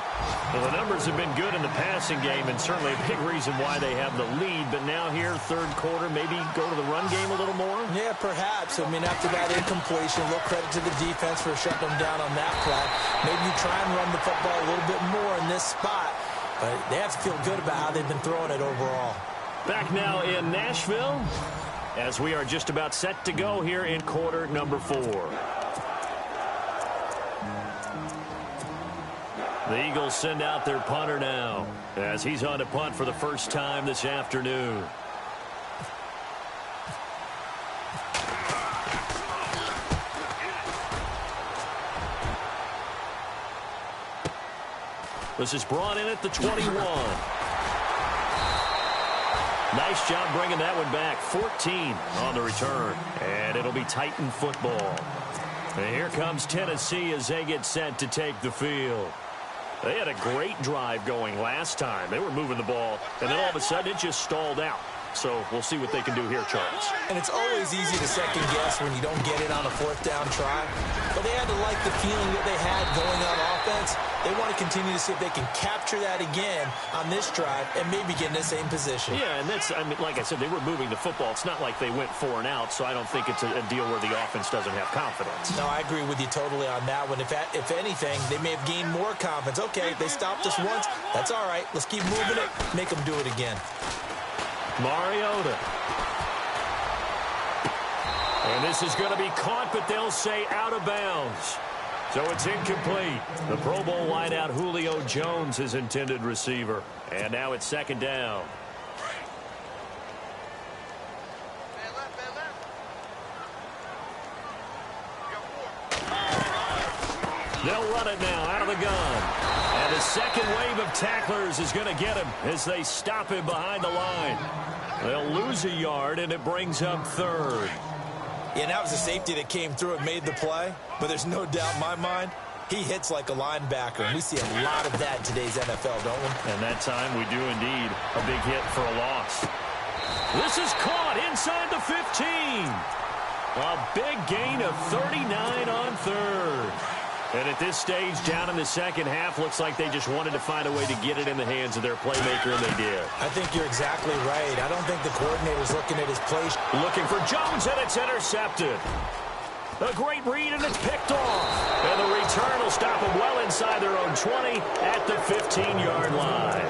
Well, the numbers have been good in the passing game, and certainly a big reason why they have the lead. But now here, 3rd quarter, maybe go to the run game a little more? Yeah, perhaps. I mean, after that incompletion, a little credit to the defense for shutting them down on that play. Maybe you try and run the football a little bit more in this spot. But they have to feel good about how they've been throwing it overall. Back now in Nashville, as we are just about set to go here in quarter number 4. The Eagles send out their punter now as he's on to punt for the first time this afternoon. This is brought in at the 21. Nice job bringing that one back. 14 on the return. And it'll be Titan football. And here comes Tennessee as they get set to take the field. They had a great drive going last time. They were moving the ball, and then all of a sudden it just stalled out. So we'll see what they can do here, Charles. And it's always easy to second guess when you don't get it on a fourth down try. But they had to like the feeling that they had going on offense. They want to continue to see if they can capture that again on this drive and maybe get in the same position. Yeah, and that's, I mean, like I said, they were moving the football. It's not like they went 4 and out, so I don't think it's a deal where the offense doesn't have confidence. No, I agree with you totally on that one. If anything, they may have gained more confidence. Okay, they stopped us once. That's all right. Let's keep moving it. Make them do it again. Mariota. And this is going to be caught, but they'll say out of bounds. So it's incomplete. The Pro Bowl wideout Julio Jones is intended receiver. And now it's second down. They'll run it now out of the gun. And the second wave of tacklers is going to get him as they stop him behind the line. They'll lose a yard, and it brings up third. Yeah, that was a safety that came through and made the play. But there's no doubt in my mind, he hits like a linebacker. And we see a lot of that in today's NFL, don't we? And that time we do indeed. A big hit for a loss. This is caught inside the 15. A big gain of 39 on third. And at this stage, down in the second half, looks like they just wanted to find a way to get it in the hands of their playmaker, and they did. I think you're exactly right. I don't think the coordinator's looking at his play. Looking for Jones, and it's intercepted. A great read, and it's picked off. And the return will stop them well inside their own 20 at the 15-yard line.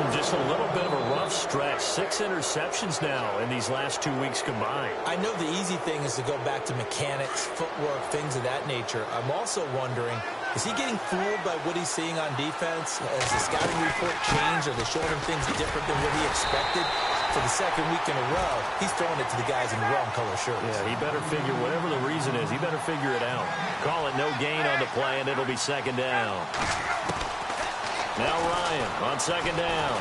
Just a little bit of a rough stretch. 6 interceptions now in these last 2 weeks combined. I know the easy thing is to go back to mechanics, footwork, things of that nature. I'm also wondering, is he getting fooled by what he's seeing on defense? Has the scouting report changed? Are they showing him things different than what he expected? For the second week in a row, he's throwing it to the guys in the wrong color shirts. Yeah, he better figure, whatever the reason is, he better figure it out. Call it no gain on the play, and it'll be second down. Now Ryan on second down.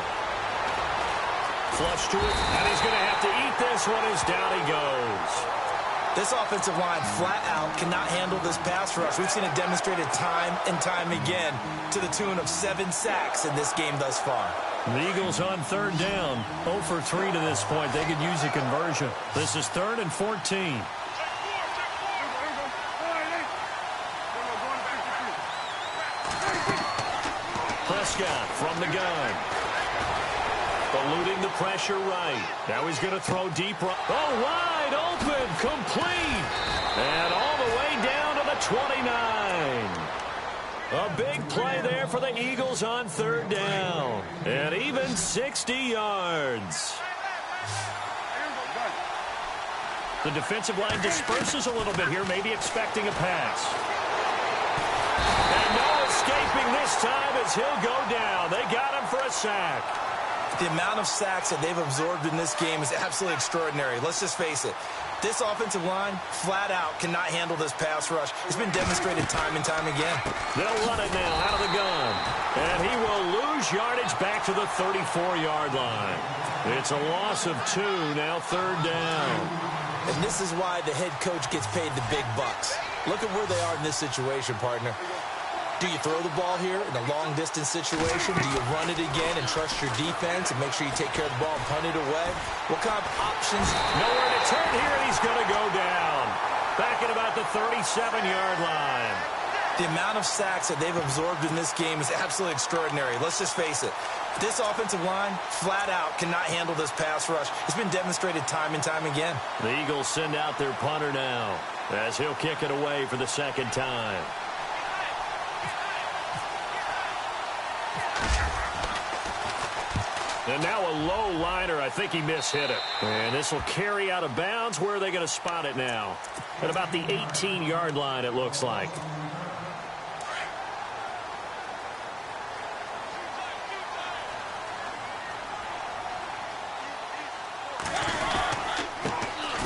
Flush to it, and he's going to have to eat this one as down he goes. This offensive line flat out cannot handle this pass rush. We've seen it demonstrated time and time again to the tune of 7 sacks in this game thus far. The Eagles on third down. 0 for 3 to this point. They could use a conversion. This is 3rd and 14. Prescott from the gun. Eluding the pressure right. Now he's going to throw deep right. Oh, wide open. Complete. And all the way down to the 29. A big play there for the Eagles on third down. And even 60 yards. The defensive line disperses a little bit here, maybe expecting a pass. And no escaping this time as he'll go down. They got him for a sack. The amount of sacks that they've absorbed in this game is absolutely extraordinary. Let's just face it. This offensive line, flat out, cannot handle this pass rush. It's been demonstrated time and time again. They'll run it now out of the gun. And he will lose yardage back to the 34-yard line. It's a loss of 2, now third down. And this is why the head coach gets paid the big bucks. Look at where they are in this situation, partner. Do you throw the ball here in a long-distance situation? Do you run it again and trust your defense and make sure you take care of the ball and punt it away? What kind of options? Nowhere to turn here, and he's going to go down. Back at about the 37-yard line. The amount of sacks that they've absorbed in this game is absolutely extraordinary. Let's just face it. This offensive line, flat out, cannot handle this pass rush. It's been demonstrated time and time again. The Eagles send out their punter now as he'll kick it away for the second time. And now a low liner. I think he mishit it. And this will carry out of bounds. Where are they going to spot it now? At about the 18-yard line, it looks like.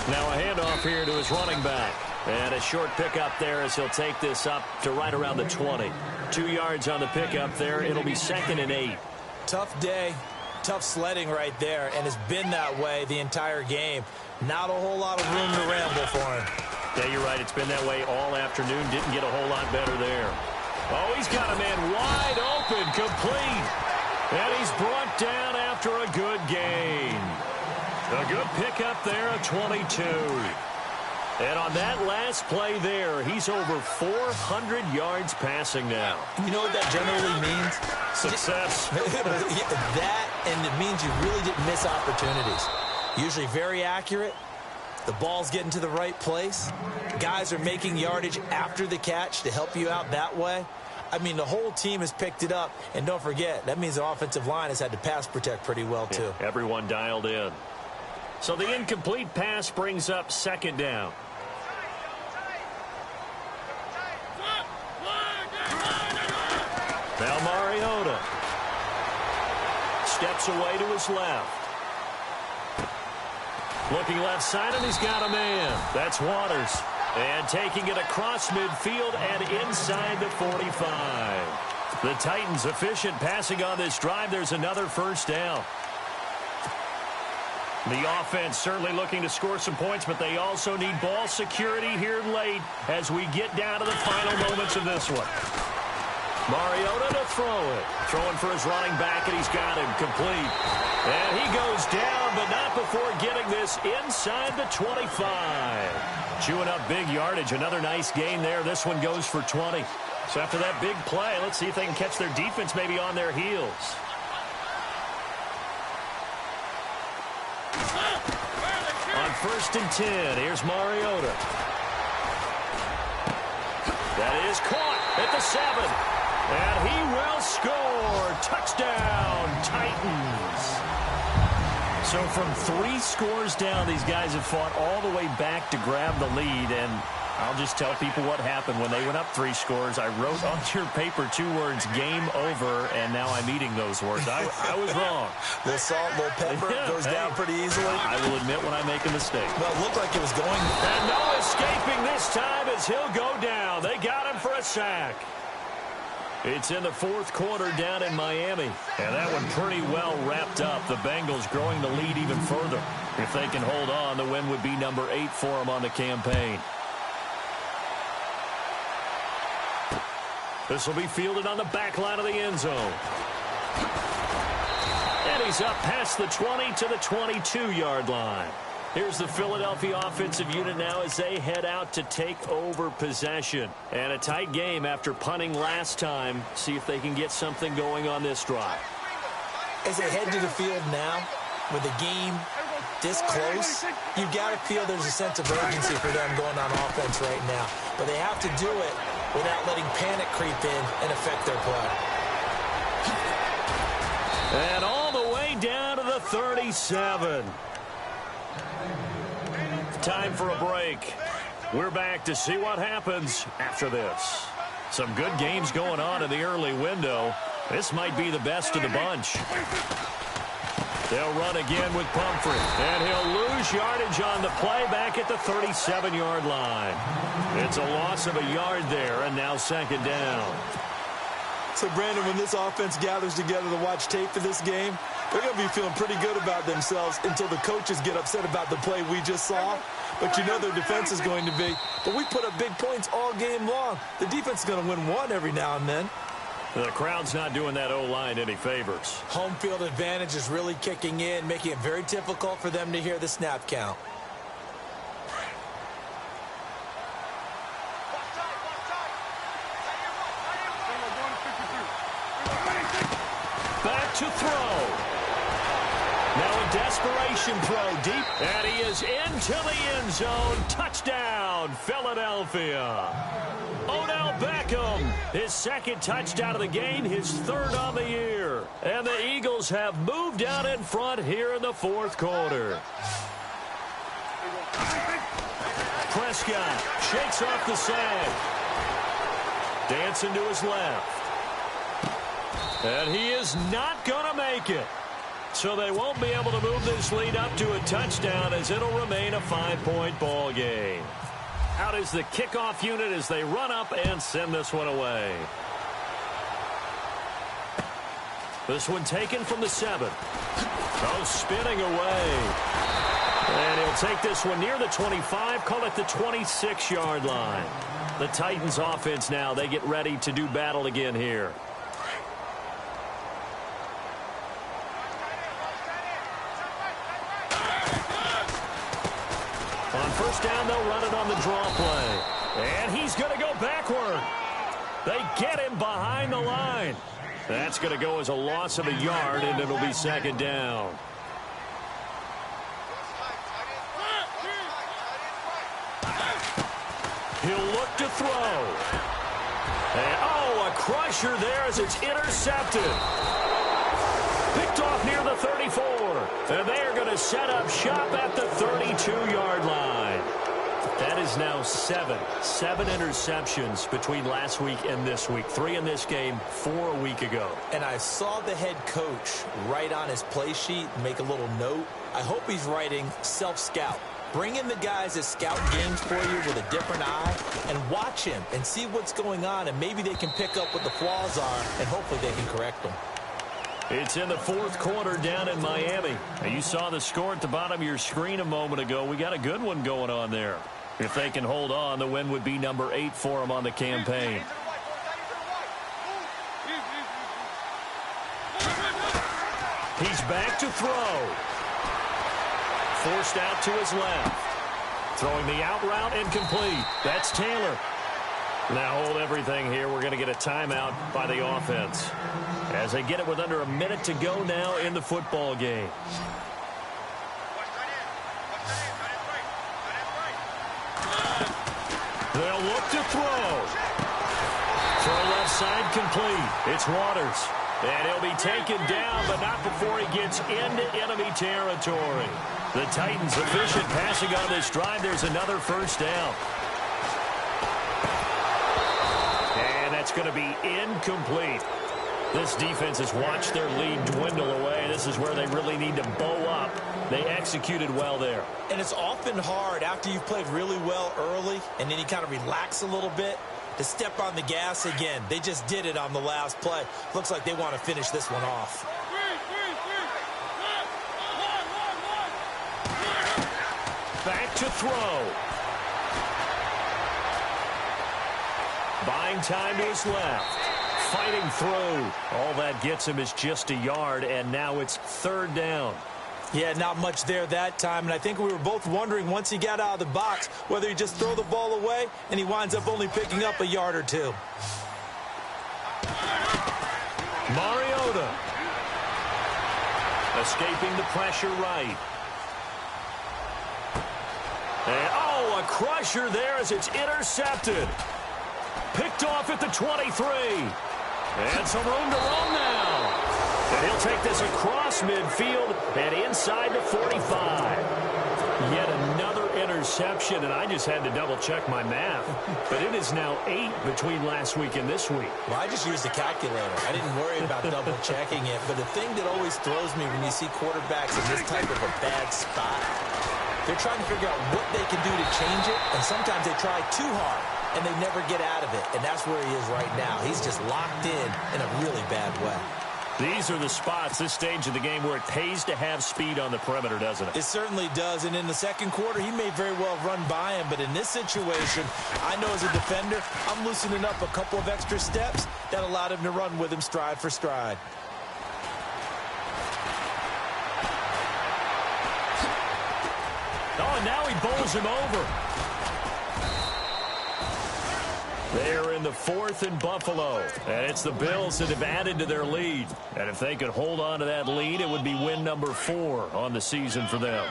Now a handoff here to his running back. And a short pickup there as he'll take this up to right around the 20. 2 yards on the pickup there. It'll be 2nd and 8. Tough day. Tough sledding right there, and it's been that way the entire game. Not a whole lot of room to ramble for him. Yeah, you're right. It's been that way all afternoon. Didn't get a whole lot better there. Oh, he's got a man wide open, complete. And he's brought down after a good gain. A good pickup there at 22. And on that last play there, he's over 400 yards passing now. You know what that generally means? Success. That, and it means you really didn't miss opportunities. Usually very accurate. The ball's getting to the right place. Guys are making yardage after the catch to help you out that way. I mean, the whole team has picked it up. And don't forget, that means the offensive line has had to pass protect pretty well, too. Yeah, everyone dialed in. So the incomplete pass brings up second down. Now Mariota steps away to his left. Looking left side, and he's got a man. That's Waters. And taking it across midfield and inside the 45. The Titans efficient passing on this drive. There's another first down. The offense certainly looking to score some points, but they also need ball security here late as we get down to the final moments of this one. Mariota to throw it. Throwing for his running back, and he's got him complete. And he goes down, but not before getting this inside the 25. Chewing up big yardage. Another nice gain there. This one goes for 20. So after that big play, let's see if they can catch their defense maybe on their heels. On 1st and 10, here's Mariota. That is caught at the 7. And he will score. Touchdown, Titans. So from 3 scores down, these guys have fought all the way back to grab the lead. And I'll just tell people what happened when they went up 3 scores. I wrote on your paper 2 words, game over, and now I'm eating those words. I was wrong. The salt, little pepper goes down pretty easily. I will admit when I make a mistake. Well, it looked like it was going. And no escaping this time as he'll go down. They got him for a sack. It's in the 4th quarter down in Miami. And that one pretty well wrapped up. The Bengals growing the lead even further. If they can hold on, the win would be number 8 for them on the campaign. This will be fielded on the back line of the end zone. And he's up past the 20 to the 22-yard line. Here's the Philadelphia offensive unit now as they head out to take over possession. And a tight game after punting last time. See if they can get something going on this drive. As they head to the field now, with the game this close, you've got to feel there's a sense of urgency for them going on offense right now. But they have to do it without letting panic creep in and affect their play. And all the way down to the 37. Time for a break. We're back to see what happens after this. Some good games going on in the early window. This might be the best of the bunch. They'll run again with Pumphrey. And he'll lose yardage on the play back at the 37-yard line. It's a loss of a yard there, and now 2nd down. So, Brandon, when this offense gathers together to watch tape for this game, they're going to be feeling pretty good about themselves until the coaches get upset about the play we just saw. But you know their defense is going to be. But we put up big points all game long. The defense is going to win one every now and then. The crowd's not doing that O-line any favors. Home field advantage is really kicking in, making it very difficult for them to hear the snap count. Back to throw. Now a desperation throw deep. And he is into the end zone. Touchdown, Philadelphia. Odell Beckham, his 2nd touchdown of the game, his 3rd on the year. And the Eagles have moved out in front here in the 4th quarter. Prescott shakes off the sag. Dancing to his left. And he is not going to make it. So they won't be able to move this lead up to a touchdown as it'll remain a 5-point ball game. Out is the kickoff unit as they run up and send this one away. This one taken from the 7. Oh, spinning away. And he'll take this one near the 25, call it the 26-yard line. The Titans offense now, they get ready to do battle again here. down, they'll run it on the draw play. And he's going to go backward. They get him behind the line. That's going to go as a loss of a yard, and it'll be second down. He'll look to throw. And, oh, a crusher there as it's intercepted. Picked off near the 34. And they are going to set up shop at the 32-yard line. That is now seven interceptions between last week and this week. 3 in this game, 4 a week ago. And I saw the head coach write on his play sheet, make a little note. I hope he's writing self-scout. Bring in the guys that scout games for you with a different eye and watch him and see what's going on, and maybe they can pick up what the flaws are, and hopefully they can correct them. It's in the fourth quarter down in Miami. Now, you saw the score at the bottom of your screen a moment ago. We got a good one going on there. If they can hold on, the win would be number 8 for them on the campaign. He's back to throw. Forced out to his left. Throwing the out route incomplete. That's Taylor. Now hold everything here. We're going to get a timeout by the offense as they get it with under a minute to go now in the football game. They'll look to throw. Throw left side complete. It's Waters. And he'll be taken down, but not before he gets into enemy territory. The Titans efficient passing on this drive. There's another first down. And that's going to be incomplete. This defense has watched their lead dwindle away. This is where they really need to bow up. They executed well there. And it's often hard after you've played really well early and then you kind of relax a little bit to step on the gas again. They just did it on the last play. Looks like they want to finish this one off. Back to throw. Buying time to his left. Fighting through. All that gets him is just a yard, and now it's third down. Yeah, not much there that time, and I think we were both wondering once he got out of the box whether he'd just throw the ball away, and he winds up only picking up a yard or two. Mariota. Escaping the pressure right. And, oh, a crusher there as it's intercepted. Picked off at the 23. And some room to roam now. And he'll take this across midfield and inside the 45. Yet another interception, and I just had to double-check my math. But it is now 8 between last week and this week. Well, I just used a calculator. I didn't worry about double-checking it. But the thing that always throws me when you see quarterbacks in this type of a bad spot, they're trying to figure out what they can do to change it, and sometimes they try too hard, and they never get out of it, and that's where he is right now. He's just locked in a really bad way. These are the spots, this stage of the game, where it pays to have speed on the perimeter, doesn't it? It certainly does, and in the second quarter, he may very well run by him, but in this situation, I know as a defender, I'm loosening up a couple of extra steps that allowed him to run with him stride for stride. Oh, and now he bowls him over. They're in the 4th in Buffalo, and it's the Bills that have added to their lead. And if they could hold on to that lead, it would be win number 4 on the season for them.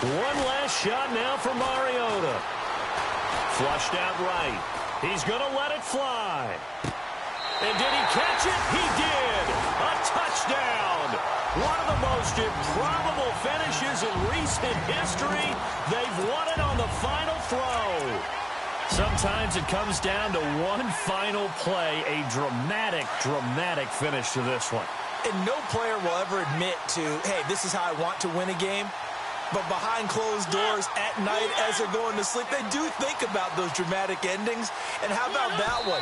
One last shot now for Mariota. Flushed out right. He's going to let it fly. And did he catch it? He did. A touchdown. One of the most improbable finishes in recent history. They've won it on the final throw. Sometimes it comes down to one final play. A dramatic, dramatic finish to this one. And no player will ever admit to, hey, this is how I want to win a game. But behind closed doors at night as they're going to sleep, they do think about those dramatic endings. And how about that one?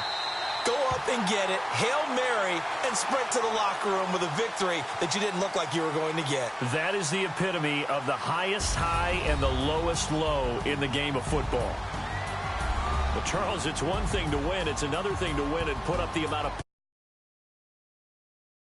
Go up and get it, Hail Mary, and sprint to the locker room with a victory that you didn't look like you were going to get. That is the epitome of the highest high and the lowest low in the game of football. But, Charles, it's one thing to win. It's another thing to win and put up the amount of